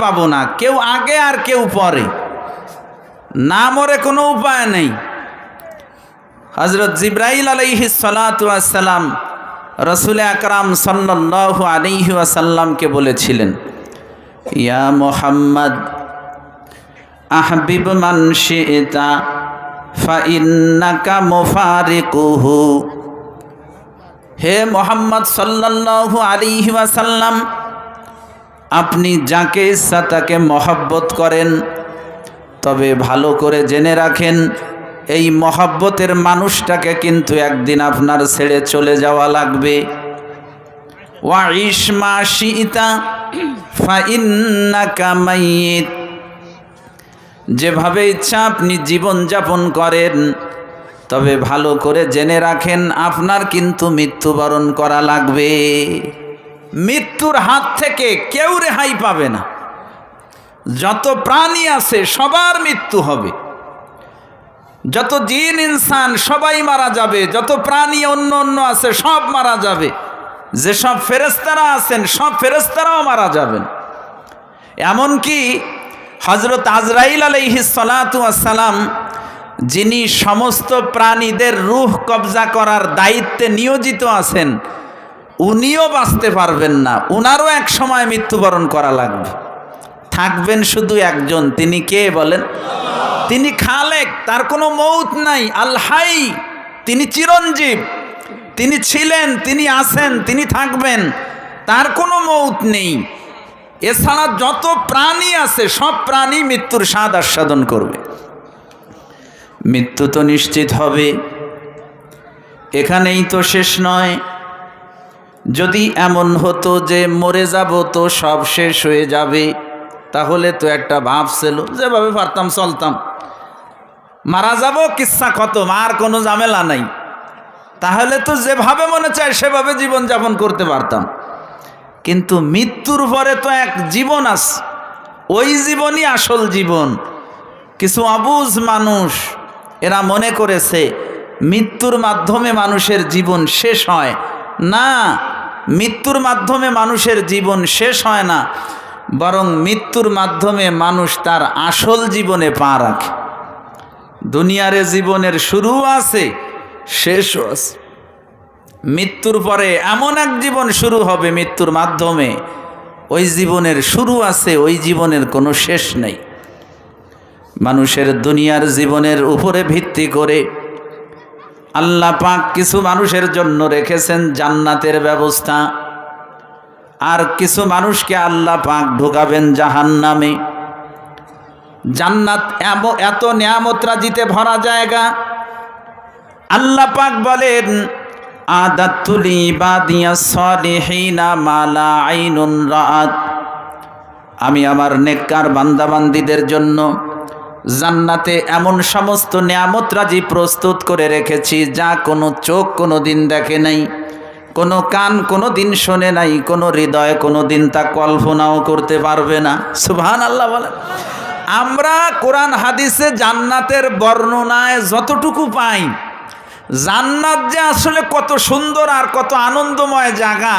পাবো না, কেউ আগে আর কেউ পরে, না মরে কোনো উপায় নেই। হযরত জিবরাইল আলাইহিস সালাতু ওয়াস সালাম রাসূল আকরাম সাল্লাল্লাহু আলাইহি ওয়াসাল্লামকে বলেছিলেন, ইয়া মুহাম্মদ আহবিব মান শি'তা ফাইন্নাকা মুফারিকুহু। হে মুহাম্মদ সাল্লাল্লাহু আলাইহি ওয়াসাল্লাম, আপনি যাকে ইচ্ছা তাকে মহব্বত করেন, তবে ভালো করে জেনে রাখেন এই মহব্বতের মানুষটাকে কিন্তু একদিন আপনার ছেড়ে চলে যাওয়া লাগবে। ওয়াইশ মা শি'তা ফাইন্নাকা মাইয়িত। যেভাবে ইচ্ছা আপনি জীবন যাপন করেন, তবে ভালো করে জেনে রাখেন আপনার কিন্তু মৃত্যুবরণ করা লাগবে। মৃত্যুর হাত থেকে কেউ রেহাই পাবে না। যত প্রাণী আছে সবার মৃত্যু হবে, যত জিন ইনসান সবাই মারা যাবে, যত প্রাণী অন্য অন্য আছে সব মারা যাবে, যেসব ফেরেশতারা আছেন সব ফেরেশতারাও মারা যাবেন। এমনকি হযরত আজরাইল আলাইহিস সালাতু ওয়াস সালাম, যিনি সমস্ত প্রাণীদের রূহ কবজা করার দায়িত্বে নিয়োজিত আছেন, উনিও বাঁচতে পারবেন না, উনারও এক সময় মৃত্যুবরণ করা লাগবে। থাকবেন শুধু একজন, তিনি কে বলেন? তিনি খালেক, তার কোনো মৌত নাই। আল হাই, তিনি চিরঞ্জীব, তিনি ছিলেন, তিনি আছেন, তিনি থাকবেন, তার কোনো মৌত নেই। এছাড়া যত প্রাণী আছে সব প্রাণী মৃত্যুর স্বাদ আস্বাদন করবে। মৃত্যু তো নিশ্চিত হবে, এখানেই তো শেষ নয়। যদি এমন হতো যে মরে যাব তো সব শেষ হয়ে যাবে, তাহলে তো একটা ভাব ছিল, যেভাবে পারতাম চলতাম, মারা যাব কিচ্ছা খতম, আর কোনো ঝামেলা নাই, তাহলে তো যেভাবে মনে চায় সেভাবে জীবন যাপন করতে পারতাম। কিন্তু মৃত্যুর পরে তো এক জীবন আছে, ওই জীবনই আসল জীবন। কিছু অবুঝ মানুষ এরা মনে করেছে মৃত্যুর মাধ্যমে মানুষের জীবন শেষ হয় না। মৃত্যুর মাধ্যমে মানুষের জীবন শেষ হয় না, বরং মৃত্যুর মাধ্যমে মানুষ তার আসল জীবনে পা রাখে। দুনিয়ার জীবনের শুরু আছে, শেষও আছে। মৃত্যুর পরে এমন এক জীবন শুরু হবে মৃত্যুর মাধ্যমে, ওই জীবনের শুরু আছে, ওই জীবনের কোনো শেষ নেই। মানুষের দুনিয়ার জীবনের উপরে ভিত্তি করে আল্লাহ পাক কিছু মানুষের জন্য রেখেছেন জান্নাতের ব্যবস্থা, আর কিছু মানুষকে আল্লাহ পাক ঢুকাবেন জাহান্নামে। জান্নাত এত নিয়ামত রাজিতে ভরা জায়গা। আল্লাহ পাক বলেন, আদাতুল ইবাদিয়াস সালিহিনা মা লা আইনুন রাআত। আমি আমার নেককার বান্দাবান্দীদের জন্য জান্নাতে এমন সমস্ত নিয়ামত রাজি প্রস্তুত করে রেখেছি যা কোনো চোখ কোনো দিন দেখে নাই, কোনো কান কোনো দিন শোনে নাই, কোনো হৃদয় কোনো দিন তা কল্পনাও করতে পারবে না। সুবহানাল্লাহ বলেন। আমরা কোরআন হাদিসে জান্নাতের বর্ণনায় যতটুকু পাই, জান্নাত যে আসলে কত সুন্দর আর কত আনন্দময় জায়গা,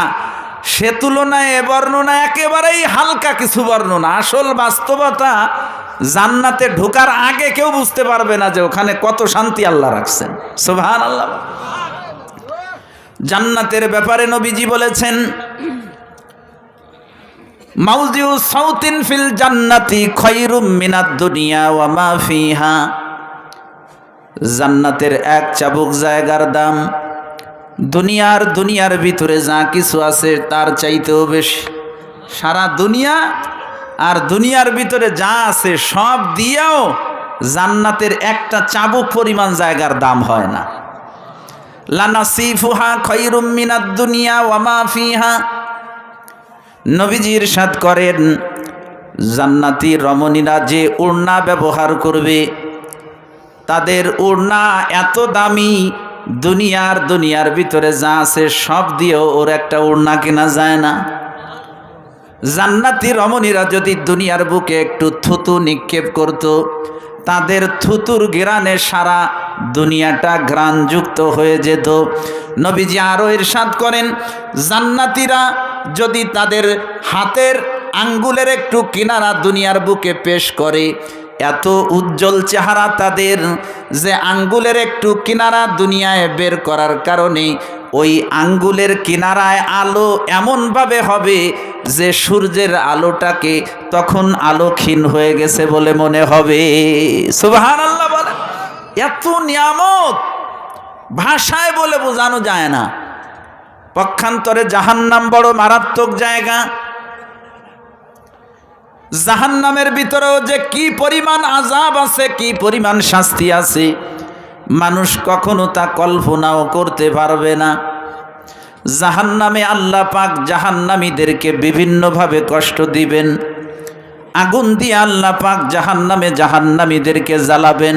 সে তুলনায় এ বর্ণনা একেবারেই হালকা কিছু বর্ণনা। আসল বাস্তবতা জান্নাতে ঢোকার আগে কেউ বুঝতে পারবে না যে ওখানে কত শান্তি আল্লাহ রাখছেন। সুবহানাল্লাহ। জান্নাতের ব্যাপারে নবীজি বলেছেন, মাউজিউ সাউতিন ফিল জান্নাতি খায়রুম মিনাদ দুনিয়া ওয়া মা ফিহা। জান্নাতের এক চাবুক জায়গার দাম দুনিয়ার ভিতরে যা কিছু আছে তার চাইতেও বেশি। সারা দুনিয়া আর দুনিয়ার ভিতরে যা আছে সব দিয়েও জান্নাতের একটা চাবুক পরিমাণ জায়গার দাম হয় না। লানাসিফুহা খায়রুম মিনাদ দুনিয়া ওয়া মা ফিহা। নবীজি ইরশাদ করেন, জান্নাতি রমণীরা যে ওড়না ব্যবহার করবে তাদের ওড়না এত দামি, দুনিয়ার ভিতরে যা আছে সব দিয়েও ওর একটা ওড়না কেনা যায় না। জান্নাতি রমণীরা যদি দুনিয়ার বুকে একটু থুতু নিক্ষেপ করত, তাদের থুতুর ঘ্রাণে সারা দুনিয়াটা ঘ্রাণযুক্ত হয়ে যেত। নবীজি আরও ইরশাদ করেন, জান্নাতীরা যদি তাদের হাতের আঙ্গুলের একটু কিনারা দুনিয়ার বুকে পেশ করে। এত উজ্জ্বল চেহারা তাদের যে আঙ্গুলের একটু কিনারা দুনিয়ায় বের করার কারণে ওই আঙ্গুলের কিনারায় আলো এমনভাবে হবে যে সূর্যের আলোটাকে তখন আলো ক্ষীণ হয়ে গেছে বলে মনে হবে। সুবহানাল্লাহ বলে। এত নিয়ামত ভাষায় বলে বোঝানো যায় না। পক্ষান্তরে জাহান্নাম বড় মারাত্মক জায়গা। জাহান্নামের ভিতরেও যে কি পরিমাণ আযাব আছে, কি পরিমাণ শাস্তি আছে, মানুষ কখনো তা কল্পনাও করতে পারবে না। জাহান্নামে আল্লাহ পাক জাহান্নামীদেরকে বিভিন্নভাবে কষ্ট দিবেন। আগুন দিয়ে আল্লাহ পাক জাহান্নামীদেরকে জ্বালাবেন।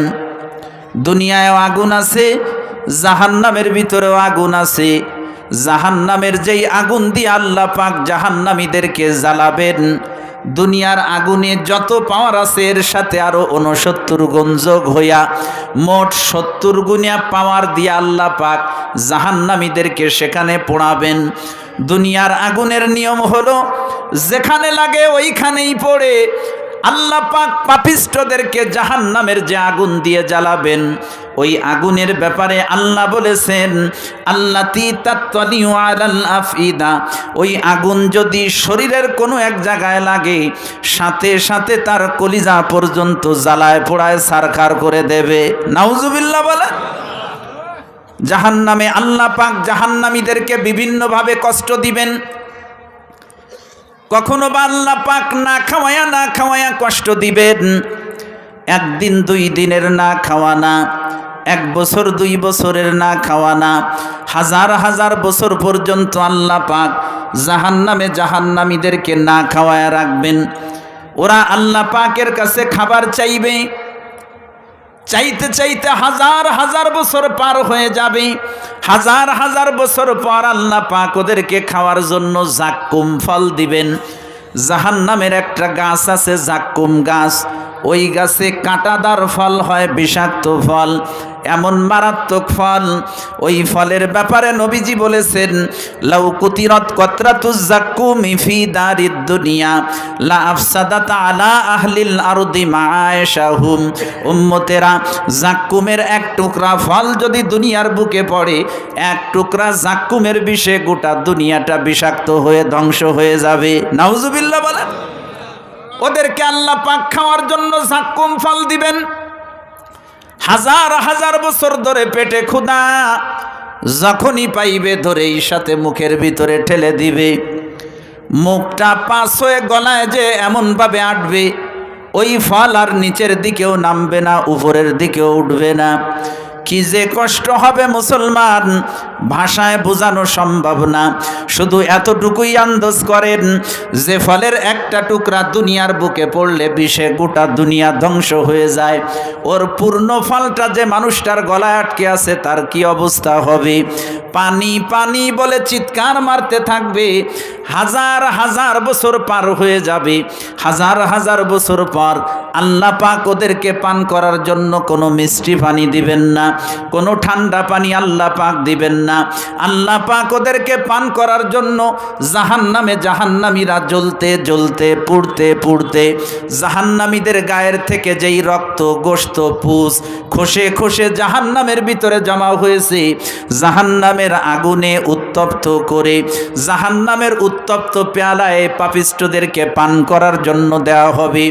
দুনিয়ায়ও আগুন আছে, জাহান্নামের ভিতরেও আগুন আছে। জাহান্নামের যেই আগুন দিয়ে আল্লাহ পাক জাহান্নামীদেরকে জ্বালাবেন, দুনিয়ার আগুনে যত পাওয়ার আছে এর সাথে আরো 69 গুণ যোগ হইয়া মোট 70 গুণিয়া পাওয়ার দিয়ে আল্লাহ পাক জাহান্নামীদেরকে সেখানে পোড়াবেন। দুনিয়ার আগুনের নিয়ম হলো যেখানে লাগে ওইখানেই পড়ে। আল্লাহ পাক পাপিষ্ঠদেরকে জাহান্নামের যে আগুন দিয়ে জ্বালাবেন, ওই আগুনের ব্যাপারে আল্লাহ বলেছেন আল্লাতী তাত্তালিউ আলাল আফইদা, ওই আগুন যদি শরীরের কোনো এক জায়গায় লাগে সাথে সাথে তার কলিজা পর্যন্ত জ্বালায় পোড়ায় ছারখার করে দেবে। নাউজুবিল্লাহ বলে। জাহান্নামে আল্লাহ পাক জাহান্নামীদেরকে বিভিন্নভাবে কষ্ট দিবেন। কখনো বা আল্লাহ পাক না খাওয়ায়া কষ্ট দিবেন। একদিন 2 দিনের না খাওয়া না, 1 বছর 2 বছরের না খাওয়া না, হাজার হাজার বছর পর্যন্ত আল্লাহ পাক জাহান্নামীদেরকে না খাওয়ায়া রাখবেন। ওরা আল্লাহ পাকের কাছে খাবার চাইবে, চাইতে চাইতে হাজার হাজার বছর পার হয়ে যাবে। হাজার হাজার বছর পর আল্লাহ পাক ওদেরকে খাওয়ার জন্য জাক্কুম ফল দিবেন। জাহান্নামের একটা গাছ আছে জাক্কুম গাছ, ওই গাছে কাঁটাদার ফল হয়, বিষাক্ত ফল, এমন মারাত্মক ফল। ওই ফলের ব্যাপারে নবীজি বলেছেন লাউ কুতিরাত কতরাতুজ জাক্কুমি ফি দারিদ দুনিয়া লা আফসাদাত আলা আহলিল আরদি মাআশাহুম। উম্মতেরা, জাক্কুমের এক টুকরা ফল যদি দুনিয়ার বুকে পড়ে, এক টুকরা জাক্কুমের বিষে গোটা দুনিয়াটা বিষাক্ত হয়ে ধ্বংস হয়ে যাবে। নাউজুবিল্লাহ বলেন। ওদেরকে আল্লাহ পাক খাওয়ার জন্য জাক্কুম ফল দিবেন। হাজার হাজার বছর ধরে পেটে ক্ষুধা, যখনই পাইবে ধরেই সাথে মুখের ভিতরে ঠেলে দিবে। মুখটা পাশ হয়ে গলায় যে এমনভাবে আটবে, ওই ফল আর নিচের দিকেও নামবে না, উপরের দিকেও উঠবে না। কি যে কষ্ট হবে মুসলমান, ভাষায় বোঝানো সম্ভব না। শুধু এতটুকুই আন্দাজ করেন যে ফলের একটা টুকরা দুনিয়ার বুকে পড়লে বিষে গোটা দুনিয়া ধ্বংস হয়ে যায়, ওর পূর্ণ ফলটা যে মানুষটার গলায় আটকে আছে তার কি অবস্থা হবে। পানি পানি বলে চিৎকার মারতে থাকবে। হাজার হাজার বছর পার হয়ে যাবে। হাজার হাজার বছর পর আল্লাহ পাক ওদেরকে পান করার জন্য কোনো মিষ্টি পানি দিবেন না, কোনো ঠান্ডা পানি আল্লাহ পাক দিবেন না। আল্লাহ পাক ওদেরকে পান করার জন্য জাহান্নামীরা জ্বলতে জ্বলতে পুড়তে পুড়তে জাহান্নামীদের গায়ের থেকে যেই রক্ত গোশত পুষ খসে খসে জাহান্নামের ভিতরে জমা হয়েছে, জাহান্নামের আগুনে উত্তপ্ত করে জাহান্নামের উত্তপ্ত পেয়ালায় পাপিষ্ঠদেরকে পান করার জন্য দেওয়া হবে।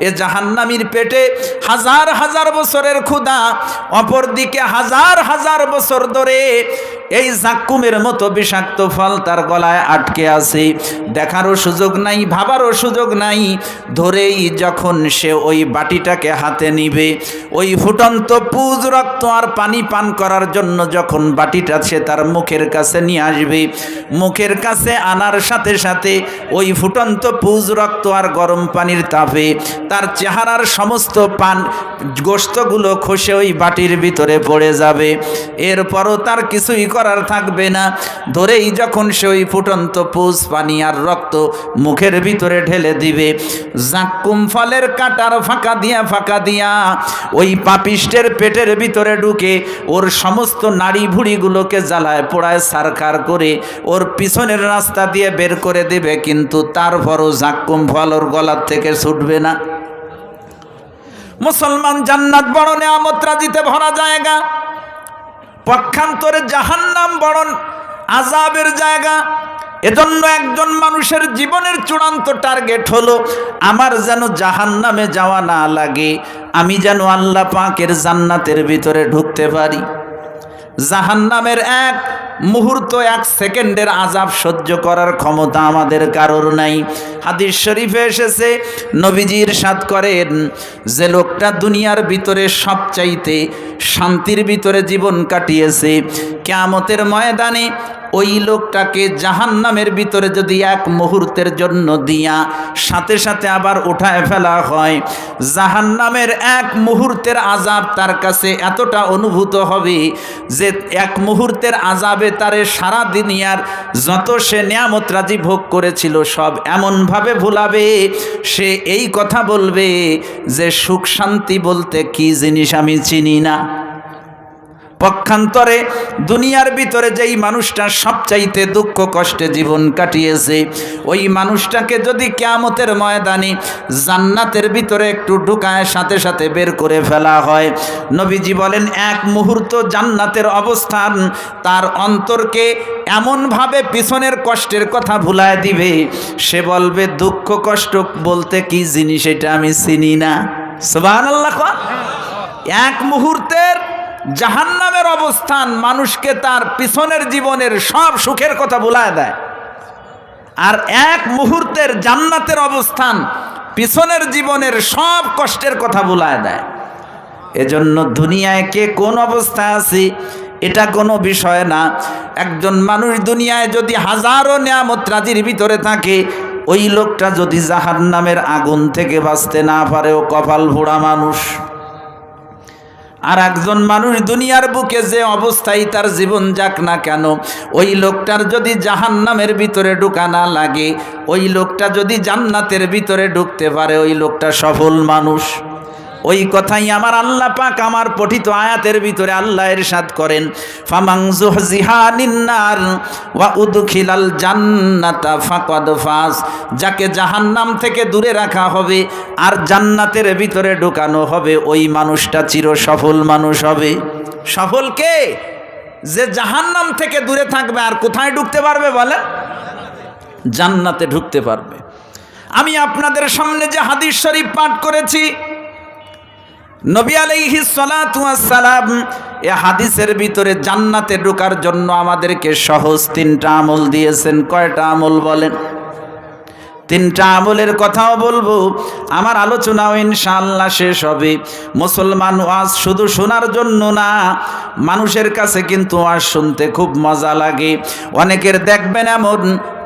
এ জাহান্নামীর পেটে হাজার হাজার বছরের ক্ষুধা, অপরদিকে হাজার হাজার বছর ধরে এই জাক্কুমের মতো বিষাক্ত ফল তার গলায় আটকে আছে। দেখারও সুযোগ নাই, ভাবারও সুযোগ নাই। ধরেই যখন সে ওই বাটিটাকে হাতে নিবে, ওই ফুটন্ত পুজ রক্ত আর পানি পান করার জন্য যখন বাটিটা সে তার মুখের কাছে নিয়ে আসবে, মুখের কাছে আনার সাথে সাথে ওই ফুটন্ত পুজ রক্ত আর গরম পানির তাপে তার চেহারার সমস্ত গোশতগুলো খসে ওই বাটির ভিতরে পড়ে যাবে। এরপরও তার কিছুই করার থাকবে না। ধরেই যখন সে ওই ফুটন্ত পুষ পানি আর রক্ত মুখের ভিতরে ঢেলে দিবে, জাক্কুম ফলের কাঁটার ফাঁকা দিয়া ওই পাপিষ্টের পেটের ভিতরে ঢুকে ওর সমস্ত নাড়ি ভুঁড়িগুলোকে জ্বালায় পোড়ায় সারখার করে ওর পিছনের রাস্তা দিয়ে বের করে দেবে, কিন্তু তারপরও জাক্কুম ফল ওর গলার থেকে ছুটবে না। মুসলমান জান্নাত বড় নেয়ামত রাজিতে ভরা জায়গা, পক্ষান্তরে জাহান্নাম বড় আযাবের জায়গা। এজন্য একজন মানুষের জীবনের চূড়ান্ত টার্গেট হলো আমার যেন জাহান্নামে যাওয়া না লাগে, আমি যেন আল্লাহ পাকের জান্নাতের ভিতরে ঢুকতে পারি। জাহান্নামের এক মুহূর্ত, এক সেকেন্ডের আযাব সহ্য করার ক্ষমতা আমাদের কারোর নাই। হাদিস শরীফে এসেছে, নবীজি ইরশাদ করেন, যে লোকটা দুনিয়ার ভিতরে সবচাইতে শান্তির ভিতরে জীবন কাটিয়েছে, কিয়ামতের ময়দানে ওই লোকটাকে জাহান্নামের ভিতরে যদি এক মুহূর্তের জন্য দিয়া সাথে সাথে আবার উঠায় ফেলা হয়, জাহান্নামের এক মুহূর্তের আযাব তার কাছে এতটা অনুভূত হবে যে এক মুহূর্তের আযাবে তারে সারা দুনিয়ার যত সে নিয়ামত রাজি ভোগ করেছিল সব এমনভাবে ভুলাবে, সে এই কথা বলবে যে সুখ শান্তি বলতে কি জিনিস আমি চিনি না। পক্ষান্তরে দুনিয়ার ভিতরে যেই মানুষটা সবচাইতে দুঃখ কষ্টে জীবন কাটিয়েছে, ওই মানুষটাকে যদি কিয়ামতের ময়দানে জান্নাতের ভিতরে একটু ঢুকায় সাথে সাথে বের করে ফেলা হয়, নবীজি বলেন এক মুহূর্ত জান্নাতের অবস্থান তার অন্তরকে এমনভাবে পিছনের কষ্টের কথা ভুলায় দিবে, সে বলবে দুঃখ কষ্ট বলতে কি জিনিস এটা আমি চিনি না। সুবহানাল্লাহ। এক মুহূর্তের জাহান্নামের অবস্থান মানুষকে তার পিছনের জীবনের সব সুখের কথা ভুলায় দেয়, আর এক মুহূর্তের জান্নাতের অবস্থান পিছনের জীবনের সব কষ্টের কথা ভুলায় দেয়। এজন্য দুনিয়ায় কে কোন অবস্থায় আছে এটা কোনো বিষয় না। একজন মানুষ দুনিয়ায় যদি হাজারো নিয়ামত রাজির ভিতরে থাকে, ওই লোকটা যদি জাহান্নামের আগুন থেকে বাঁচতে না পারে ও কপাল পোড়া মানুষ। আর একজন মানুষ দুনিয়ার বুকে যে অবস্থায় তার জীবন যাক না কেন, ওই লোকটার যদি জাহান্নামের ভিতরে ঢোকা না লাগে, ওই লোকটা যদি জান্নাতের ভিতরে ঢুকতে পারে, ওই লোকটা সফল মানুষ। ওই কথাই আমার আল্লাহ পাক আমার পঠিত আয়াতের ভিতরে আল্লাহ ইরশাদ করেন, ফামান যুহজিহা আনিন নার ওয়া উদখিলাল জান্নাতা ফাকাদ ফাজ। যাকে জাহান্নাম থেকে দূরে রাখা হবে আর জান্নাতের ভিতরে ঢোকানো হবে, ওই মানুষটা চির সফল মানুষ হবে। সফল কে? যে জাহান্নাম থেকে দূরে থাকবে আর কোথায় ঢুকতে পারবে বলেন? জান্নাতে ঢুকতে পারবে। আমি আপনাদের সামনে যে হাদিস শরীফ পাঠ করেছি, নবী আলাইহিস সালাতু ওয়াস সালাম এই হাদিসের ভিতরে জান্নাতে ঢোকার জন্য আমাদেরকে সহজ তিনটা আমল দিয়েছেন। কয়টা আমল বলেন? তিনটা আমলের কথাও বলবো, আমার আলোচনাও ইনশাআল্লাহ শেষ হবে। মুসলমান ওয়াজ শুধু শোনার জন্য না, মানুষের কাছে কিন্তু ওয়াজ শুনতে খুব মজা লাগে। অনেকের দেখবেন এমন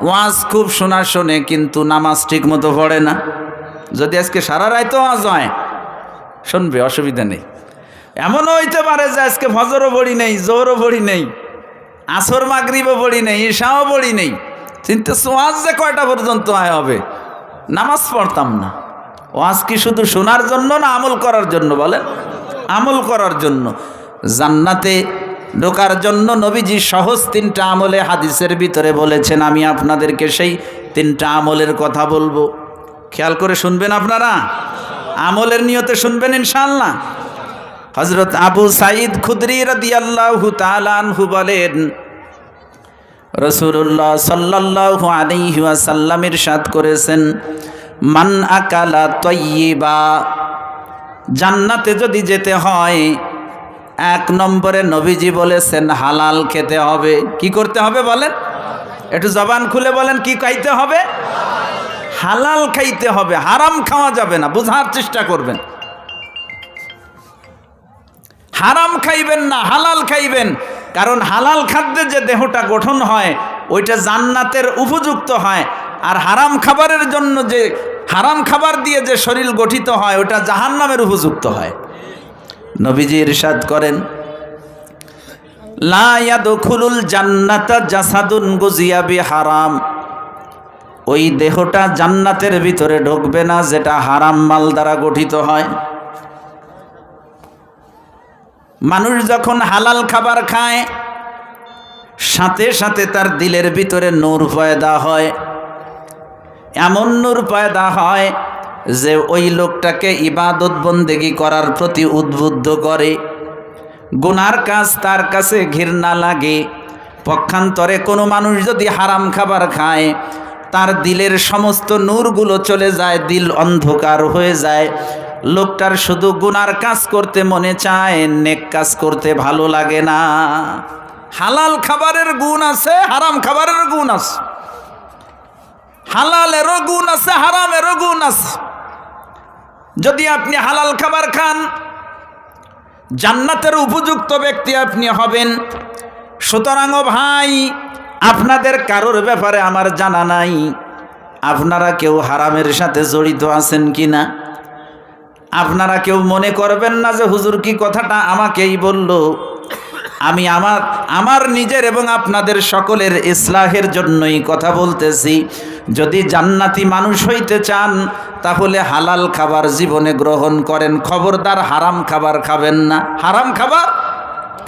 ওয়াজ খুব শোনা শোনে কিন্তু নামাজ ঠিক মতো পড়ে না। যদি আজকে সারা রাত ওয়াজ হয় শুনবে, অসুবিধা নেই। এমনও হইতে পারে যে আজকে ফজরও পড়ি নেই, জোহরও পড়ি নেই, আসর মাগরিবও পড়ি নেই, ঈশাও পড়ি নেই, চিন্তা ওয়াজ যে কয়টা পর্যন্ত আয় হবে, নামাজ পড়তাম না। ওয়াজ কি শুধু শোনার জন্য না আমল করার জন্য বলেন? আমল করার জন্য। জান্নাতে ঢোকার জন্য নবীজি সহজ তিনটা আমলে হাদিসের ভিতরে বলেছেন। আমি আপনাদেরকে সেই তিনটা আমলের কথা বলবো, খেয়াল করে শুনবেন আপনারা, আমলের নিয়তে শুনবেন ইনশাআল্লাহ। হযরত আবু সাঈদ খুদরি রাদিয়াল্লাহু তাআলা আনহু বলেন, রাসূলুল্লাহ সাল্লাল্লাহু আলাইহি ওয়াসাল্লাম ইরশাদ করেছেন, মান আকালা তাইয়্যিবা, জান্নাতে যদি যেতে হয় এক নম্বরে নবীজি বলেছেন হালাল খেতে হবে। কি করতে হবে বলেন? একটু জবান খুলে বলেন, কি খাইতে হবে? হালাল খাইতে হবে, হারাম খাওয়া যাবে না। বোঝার চেষ্টা করবেন, হারাম খাইবেন না, হালাল খাইবেন। কারণ হালাল খাদ্যে যে দেহটা গঠন হয় ওইটা জান্নাতের উপযুক্ত হয়, আর হারাম খাবারের জন্য যে হারাম খাবার দিয়ে যে শরীর গঠিত হয় ওটা জাহান্নামের উপযুক্ত হয়। নবীজি ইরশাদ করেন, লা ইয়াদখুলুল জান্নাতা জাসাদুন গুজিয়া বিহারাম, ওই দেহটা জান্নাতের ভিতরে ঢুকবে না যেটা হারাম মাল দ্বারা গঠিত হয়। মানুষ যখন হালাল খাবার খায় সাথে সাথে তার দিলের ভিতরে নূর পয়দা হয়, এমন নূর পয়দা হয় যে ওই লোকটাকে ইবাদত বন্দেগি করার প্রতি উদ্বুদ্ধ করে, গুনার কাজ তার কাছে ঘৃণা লাগে। পক্ষান্তরে কোনো মানুষ যদি হারাম খাবার খায় তার দিলের সমস্ত নূরগুলো চলে যায়, দিল অন্ধকার হয়ে যায়, লোকটার শুধু গুনার কাজ করতে মনে চায়, নেক কাজ করতে ভালো লাগে না। হালাল খাবারের গুণ আছে, হারাম খাবারের গুণ আছে, হালালেরও গুণ আছে, হারামেরও গুণ আছে। যদি আপনি হালাল খাবার খান জান্নাতের উপযুক্ত ব্যক্তি আপনি হবেন। সুতরাং ও ভাই, আপনাদের কারোর ব্যাপারে আমার জানা নাই আপনারা কেউ হারামের সাথে জড়িত আছেন কিনা। আপনারা কেউ মনে করবেন না যে হুজুর কি কথাটা আমাকেই বলল। আমি আমার নিজের এবং আপনাদের সকলের ইসলাহের জন্যই কথা বলতেছি। যদি জান্নাতি মানুষ হইতে চান তাহলে হালাল খাবার জীবনে গ্রহণ করেন, খবরদার হারাম খাবার খাবেন না, হারাম খাবার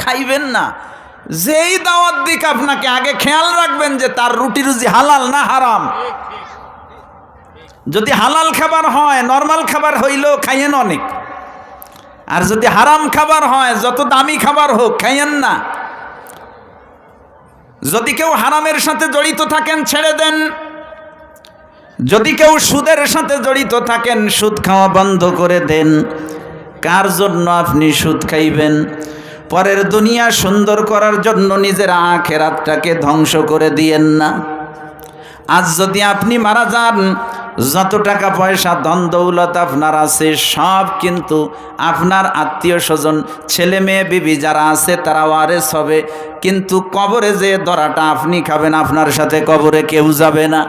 খাইবেন না। যেই দাওয়াত দিক আপনাকে আগে খেয়াল রাখবেন যে তার রুটি রুজি হালাল না হারাম। যদি হালাল খাবার হয়, নরমাল খাবার হইলেও খাইয়েন অনেক, আর যদি হারাম খাবার হয় যত দামি খাবার হোক খাইয়েন না। যদি কেউ হারামের সাথে জড়িত থাকেন ছেড়ে দেন। যদি কেউ সুদের সাথে জড়িত থাকেন সুদ খাওয়া বন্ধ করে দেন। কার জন্য আপনি সুদ খাইবেন? পরের দুনিয়া সুন্দর করার জন্য নিজের আখিরাতটাকে ধ্বংস করে দিয়েন না। আজ যদি আপনি মারা যান, যত টাকা পয়সা ধন দৌলত আপনার আছে সব কিন্তু আপনার আত্মীয় স্বজন ছেলে মেয়ে বিবি যারা আছে তারা ওয়ারেস হবে, কিন্তু কবরে যে দরাটা আপনি খাবেন আপনার সাথে কবরে কেউ যাবে না।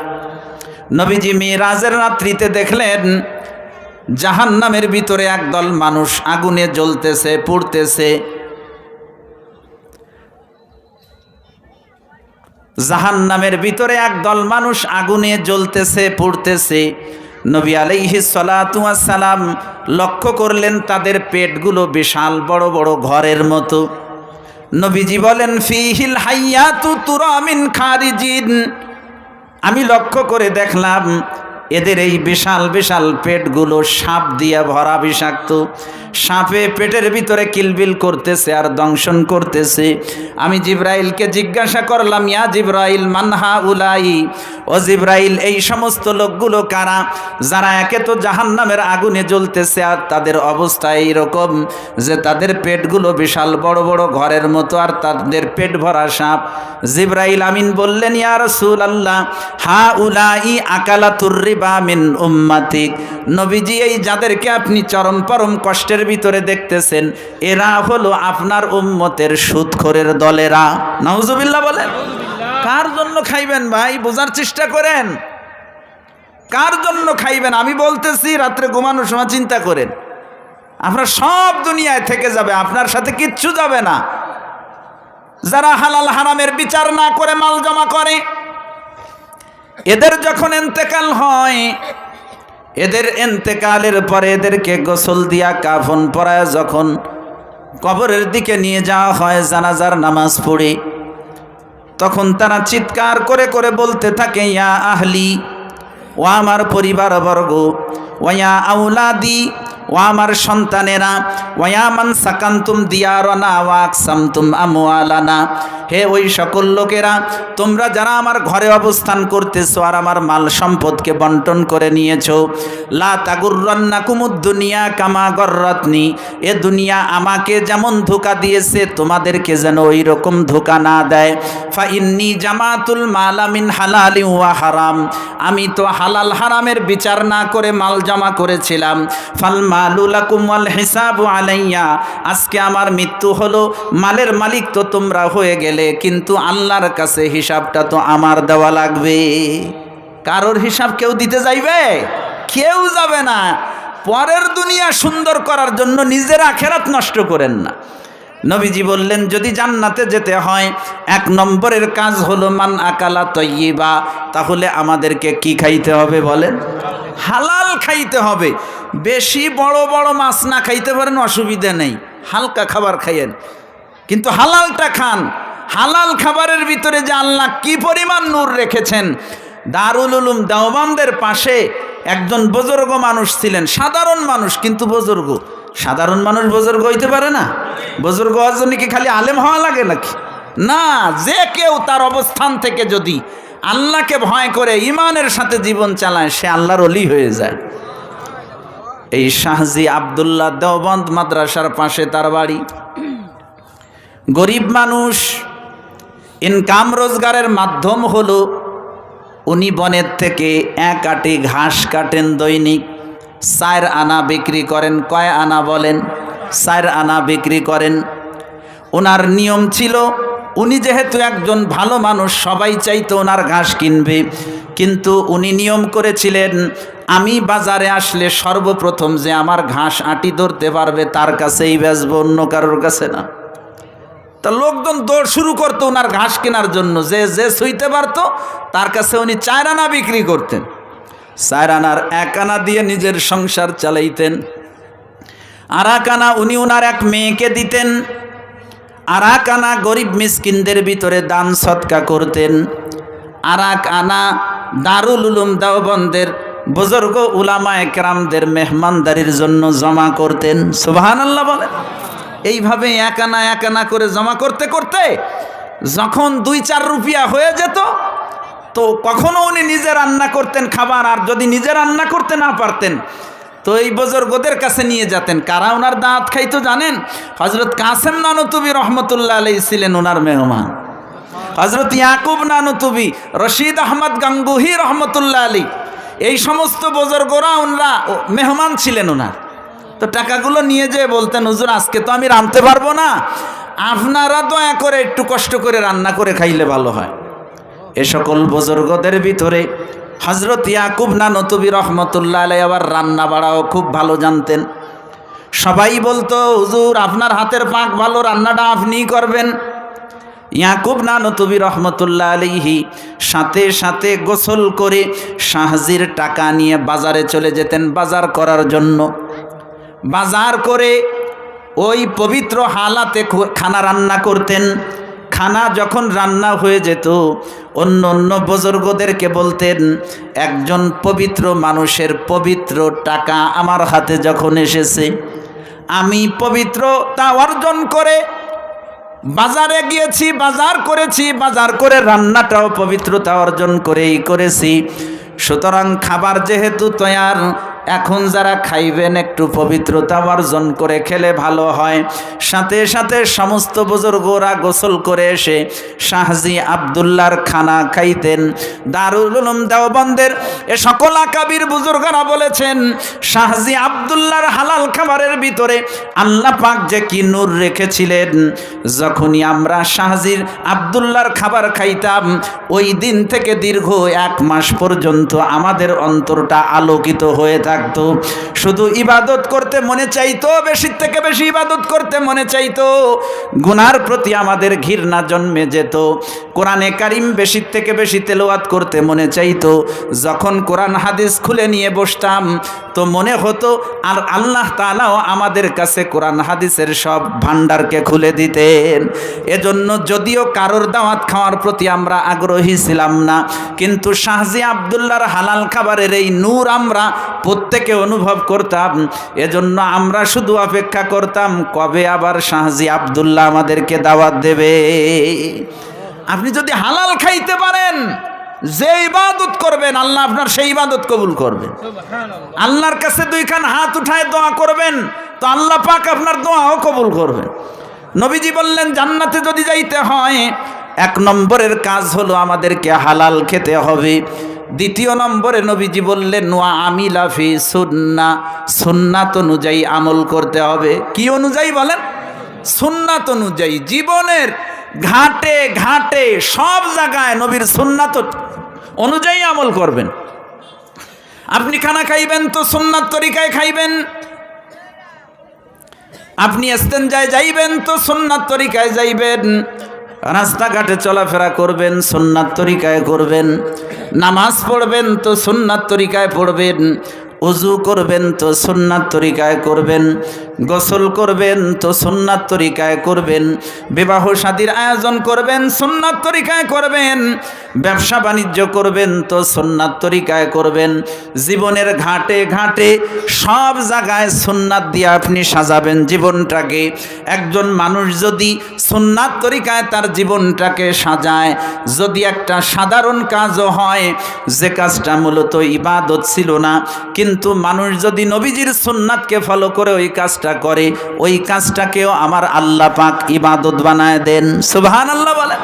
নবীজি মিরাজের রাত্রিতে দেখলেন জাহান্নামের ভিতরে একদল মানুষ আগুনে জ্বলতেছে, পুড়তেছে। জাহান্নামের ভিতরে একদল মানুষ আগুনে জ্বলতেছে, পুড়তেছে। নবী আলাইহিস সালাতু ওয়াস সালাম লক্ষ্য করলেন তাদের পেটগুলো বিশাল বড় বড় ঘরের মতো। নবীজি বলেন ফিহিল হাইয়াতু তুরা মিন খারিজিন, আমি লক্ষ্য করে দেখলাম এদের এই বিশাল বিশাল পেটগুলো সাপ দিয়ে ভরা, বিষাক্ত সাপে পেটের ভিতরে কিলবিল করতেছে আর দংশন করতেছে। আমি জিব্রাইলকে জিজ্ঞাসা করলাম, ইয়া জিব্রাইল মানহা উলাই, ও জিব্রাইল এই সমস্ত লোকগুলো কারা যারা একে তো জাহান্নামের আগুনে জ্বলতেছে আর তাদের অবস্থা এইরকম যে তাদের পেটগুলো বিশাল বড় বড় ঘরের মতো আর তাদের পেট ভরা সাপ। জিব্রাইল আমিন বললেন, ইয়া রাসূলুল্লাহ হা উলাই আকালাতুর রিবা মিন উম্মাতিক, নবীজি এই যাদেরকে আপনি চরম পরম কষ্টের ভিতরে দেখতেছেন এরা হলো আপনার উম্মতের সুদখোরের দলেরা। নাউজুবিল্লাহ বলেন। কার জন্য খাইবেন ভাই? বোঝার চেষ্টা করেন কার জন্য খাইবেন। আমি বলতেছি রাত্রে ঘুমানোর সময় চিন্তা করেন, আপনার সব দুনিয়ায় থেকে যাবে, আপনার সাথে কিচ্ছু যাবে না। যারা হালাল হারামের বিচার না করে মাল জমা করে, এদের যখন ইন্তেকাল হয়, এদের ইন্তেকালের পরে এদেরকে গোসল দিয়া কাফন পরায় যখন কবরের দিকে নিয়ে যাওয়া হয় জানাজার নামাজ পড়ে, তখন তারা চিৎকার করে করে বলতে থাকে, ইয়া আহলি, ও আমার পরিবারবর্গ, ওয়া আউলাদি, ও আমার সন্তানেরা, ওয়া মান সাকান্তুম দিয়ারানা ওয়া আকসামতুম আমওয়ালানা, হে ওই সকল লোকেরা তোমরা যারা আমার ঘরে অবস্থান করতেছো আর আমার মাল সম্পদকে বন্টন করে নিয়েছো, লা তাগুররান্নাকুমুদ দুনিয়া কামা গররাতনি, এ দুনিয়া আমাকে যেমন ধোঁকা দিয়েছে তোমাদেরকে যেন ওই রকম ধোঁকা না দেয়। ফা ইন্নী জামাতুল মালা মিন হালালি ওয়া হারাম, আমি তো হালাল হারামের বিচার না করে মাল জমা করেছিলাম। ফাল মালু লাকুম ওয়াল হিসাবু আলাইয়া, আজকে আমার মৃত্যু হলো, মালের মালিক তো তোমরা হয়ে গেলে, কিন্তু আল্লাহর কাছে হিসাবটা তো আমার দেওয়া লাগবে। কারোর হিসাব কেউ দিতে যাইবে? কেউ যাবে না। পরের দুনিয়া সুন্দর করার জন্য নিজের আখিরাত নষ্ট করেন না। নবীজি বললেন যদি জান্নাতে যেতে হয় 1 নম্বরের কাজ হলো মান আকালা তয়্যিবা, তাহলে আমাদেরকে কি খাইতে হবে বলেন? হালাল খাইতে হবে। বেশি বড় বড় মাছ না খাইতে পারেন অসুবিধা নেই, হালকা খাবার খাইয়েন, কিন্তু হালালটা খান। হালাল খাবারের ভিতরে যে আল্লাহ কি পরিমাণ নূর রেখেছেন। দারুল উলুম দেওবন্দের পাশে একজন বুজুর্গ মানুষ ছিলেন, সাধারণ মানুষ কিন্তু বুজুর্গ। সাধারণ মানুষ বুজুর্গ হইতে পারে না? বুজুর্গ হওয়ার জন্য কি খালি আলেম হওয়া লাগে নাকি? না, যে কেউ তার অবস্থান থেকে যদি আল্লাহকে ভয় করে ইমানের সাথে জীবন চালায় সে আল্লাহর ওলি হয়ে যায়। এই শাহজি আব্দুল্লাহ দেওবন্দ মাদ্রাসার পাশে তার বাড়ি। গরিব মানুষ, ইনকাম রোজগারের মাধ্যম হলো উনি বনের থেকে 1 আটি ঘাস কাটেন দৈনিক, 4 আনা বিক্রি করেন। কয় আনা বলেন? 4 আনা বিক্রি করেন। ওনার নিয়ম ছিল, উনি যেহেতু একজন ভালো মানুষ, সবাই চাইতো ওনার ঘাস কিনবে, কিন্তু উনি নিয়ম করেছিলেন আমি বাজারে আসলে সর্বপ্রথম যে আমার ঘাস আটি ধরতে পারবে তার কাছেই বেচবো, অন্য কারোর কাছে না। তা লোকজন দৌড় শুরু করতো ওনার ঘাস কেনার জন্য, যে যে ছুঁইতে পারতো তার কাছে উনি 4 আনা বিক্রি করতেন। 4 আনার 1 আনা দিয়ে নিজের সংসার চালাইতেন, আর 1 আনা উনি ওনার এক মেয়েকে দিতেন, আর 1 আনা গরিব মিসকিনদের ভিতরে দান সৎকা করতেন, আর 1 আনা দারুল উলুম দেওবন্দের বুজুর্গ উলামায়ে কেরামদের মেহমানদারির জন্য জমা করতেন। সুবহানাল্লাহ বলেন। এইভাবে 1 আনা 1 আনা করে জমা করতে করতে যখন 2-4 রুপিয়া হয়ে যেত, তো কখনো উনি নিজে রান্না করতেন খাবার, আর যদি নিজে রান্না করতে না পারতেন তো এই বুজুর্গদের কাছে নিয়ে যেতেন। কারা ওনার দাঁত খাইতো জানেন? হযরত কাসেম নানুতুবি রহমতুল্লাহ আলাইহি ছিলেন ওনার মেহমান। হযরত ইয়াকুব নানুতুবি, রশিদ আহমদ গাঙ্গুহি রহমতুল্লাহ আলাইহি, এই সমস্ত বুজুর্গরা ওনারা মেহমান ছিলেন ওনার। তো টাকাগুলো নিয়ে যেয়ে বলতেন হুজুর আজকে তো আমি রাঁধতে পারবো না, আপনারা দয়া করে একটু কষ্ট করে রান্না করে খাইলে ভালো হয়। এ সকল বুজুর্গদের ভিতরে হযরত ইয়াকুব নানুতুবি রহমতুল্লাহ আলাইহি আবার রান্না বাড়াও খুব ভালো জানতেন। সবাই বলতো হুজুর আপনার হাতের পাক ভালো, রান্নাটা আপনিই করবেন। ইয়াকুব নানুতুবি রহমতুল্লাহ আলাইহি সাথে সাথে গোসল করে শাহজির টাকা নিয়ে বাজারে চলে যেতেন বাজার করার জন্য। বাজার করে ওই পবিত্র হালাতে খানা রান্না করতেন। খানা যখন রান্না হয়ে যেত অন্য অন্য বুজুর্গদেরকে বলতেন একজন পবিত্র মানুষের পবিত্র টাকা আমার হাতে যখন এসেছে, আমি পবিত্রতা অর্জন করে বাজারে গিয়েছি, বাজার করেছি, বাজার করে রান্নাটাও পবিত্রতা অর্জন করেই করেছি। সুতরাং খাবার যেহেতু তৈয়ার, এখন যারা খাইবেন একটু পবিত্রতা অর্জন করে খেলে ভালো হয়। সাথে সাথে সমস্ত বুজুর্গরা গোসল করে এসে শাহজি আব্দুল্লাহর খানা খাইতেন। দারুল উলুম দেওবন্দের এ সকল আকাবির বুজুর্গরা বলেছেন শাহজি আব্দুল্লাহর হালাল খাবারের ভিতরে আল্লাহ পাক যে কি নূর রেখেছিলেন। যখনই আমরা শাহজির আব্দুল্লাহর খাবার খাইতাম ওই দিন থেকে দীর্ঘ 1 মাস পর্যন্ত আমাদের অন্তরটা আলোকিত হয়ে থাকতো। শুধু ইবাদত করতে মনে চাইতো, বেশি থেকে বেশি ইবাদত করতে মনে চাইতো, গুনার প্রতি আমাদের ঘৃণা জন্মে যেত। কোরআনে কারিম বেশি থেকে বেশি তেলাওয়াত করতে মনে চাইতো। যখন কোরআন হাদিস খুলে নিয়ে বসতাম তো মনে হতো আর আল্লাহ তাআলাও আমাদের কাছে কোরআন হাদিসের সব ভান্ডারকে খুলে দিতেন। এজন্য যদিও কারোর দাওয়াত খাওয়ার প্রতি আমরা আগ্রহী ছিলাম না, কিন্তু শাহজি আব্দুল্লাহর হালাল খাবারের এই নূর আমরা প্রত্যেকে অনুভব করতাম। এজন্য আমরা শুধু অপেক্ষা করতাম কবে আবার শাহজি আব্দুল্লাহ আমাদেরকে দাওয়াত দেবে। আপনি যদি হালাল খাইতে পারেন, যে ইবাদত করবেন আল্লাহ আপনার সেই ইবাদত কবুল করবেন। আল্লাহর কাছে 2 খান হাত উঠায় দোয়া করবেন তো আল্লাহ পাক আপনার দোয়াও কবুল করবেন। নবীজি বললেন জান্নাতে যদি যাইতে হয় 1 নম্বরের কাজ হলো আমাদেরকে হালাল খেতে হবে। 2 নম্বরে নবীজি বললেন ওয়া আমিলা ফি সুন্নাহ, সুন্নাত অনুযায়ী আমল করতে হবে। কি অনুযায়ী বলেন? সুন্নাত অনুযায়ী। জীবনের ঘাটে ঘাটে সব জায়গায় নবীর সুন্নাত অনুযায়ী আমল করবেন। আপনি খানা খাইবেন তো সুন্নাত তরিকায় খাইবেন। আপনি ইস্তেঞ্জায় যাইবেন তো সুন্নাত তরিকায় যাইবেন, রাস্তাঘাটে চলাফেরা করবেন সুন্নাত তরিকায় করবেন, নামাজ পড়বেন তো সুন্নাত তরিকায় পড়বেন, ওযু করবেন তো সুন্নাত তরিকায় করবেন, গোসল করবেন তো সুন্নাত তরিকায় করবেন, বিবাহ শাদীর আয়োজন করবেন সুন্নাত তরিকায় করবেন, ব্যবসা বাণিজ্য করবেন তো সুন্নাত তরিকায় করবেন। জীবনের ঘাটে ঘাটে সব জায়গায় সুন্নাত দিয়ে আপনি সাজাবেন জীবনটাকে। একজন মানুষ যদি সুন্নাত তরিকায় তার জীবনটাকে সাজায়, যদি একটা সাধারণ কাজও হয় যে কাজটা মূলত ইবাদত ছিল না, কিন্তু মানুষ যদি নবীজির সুন্নাতকে ফলো করে ওই কাজটা করে, ওই কাজটাকেও আমার আল্লাহ পাক ইবাদত বানায় দেন। সুবহানাল্লাহ বলেন।